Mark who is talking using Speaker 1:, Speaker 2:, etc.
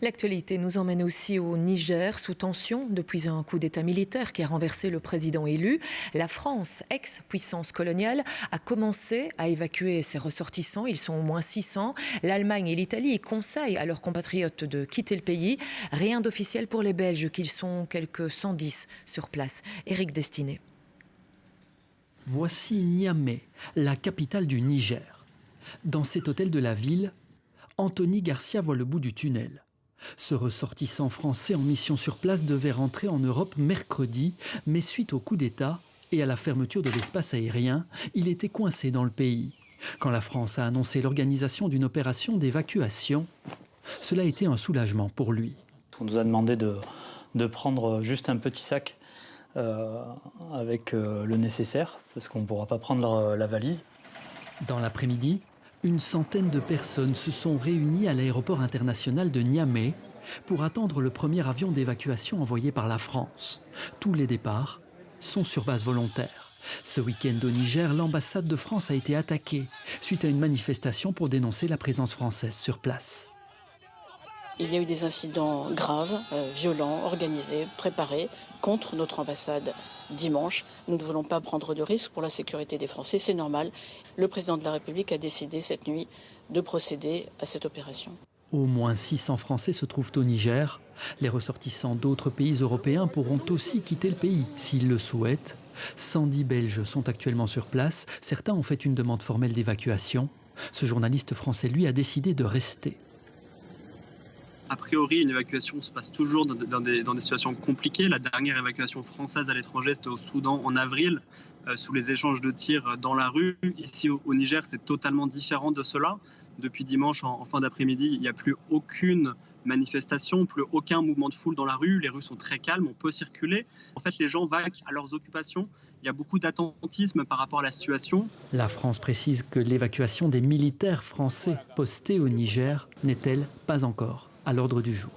Speaker 1: L'actualité nous emmène aussi au Niger, sous tension depuis un coup d'État militaire qui a renversé le président élu. La France, ex-puissance coloniale, a commencé à évacuer ses ressortissants. Ils sont au moins 600. L'Allemagne et l'Italie conseillent à leurs compatriotes de quitter le pays. Rien d'officiel pour les Belges, qu'ils sont quelques 110 sur place. Éric Destiné.
Speaker 2: Voici Niamey, la capitale du Niger. Dans cet hôtel de la ville, Anthony Garcia voit le bout du tunnel. Ce ressortissant français en mission sur place devait rentrer en Europe mercredi, mais suite au coup d'État et à la fermeture de l'espace aérien, il était coincé dans le pays. Quand la France a annoncé l'organisation d'une opération d'évacuation, cela a été un soulagement pour lui.
Speaker 3: On nous a demandé de prendre juste un petit sac avec le nécessaire, parce qu'on ne pourra pas prendre la valise.
Speaker 2: Dans l'après-midi, une centaine de personnes se sont réunies à l'aéroport international de Niamey pour attendre le premier avion d'évacuation envoyé par la France. Tous les départs sont sur base volontaire. Ce week-end au Niger, l'ambassade de France a été attaquée suite à une manifestation pour dénoncer la présence française sur place.
Speaker 4: Il y a eu des incidents graves, violents, organisés, préparés contre notre ambassade dimanche. Nous ne voulons pas prendre de risques pour la sécurité des Français, c'est normal. Le président de la République a décidé cette nuit de procéder à cette opération.
Speaker 2: Au moins 600 Français se trouvent au Niger. Les ressortissants d'autres pays européens pourront aussi quitter le pays s'ils le souhaitent. 110 Belges sont actuellement sur place. Certains ont fait une demande formelle d'évacuation. Ce journaliste français, lui, a décidé de rester.
Speaker 5: A priori, une évacuation se passe toujours dans des situations compliquées. La dernière évacuation française à l'étranger, c'était au Soudan en avril, sous les échanges de tirs dans la rue. Ici au Niger, c'est totalement différent de cela. Depuis dimanche, en fin d'après-midi, il n'y a plus aucune manifestation, plus aucun mouvement de foule dans la rue. Les rues sont très calmes, on peut circuler. En fait, les gens vaquent à leurs occupations. Il y a beaucoup d'attentisme par rapport à la situation.
Speaker 2: La France précise que l'évacuation des militaires français postés au Niger n'est-elle pas encore à l'ordre du jour.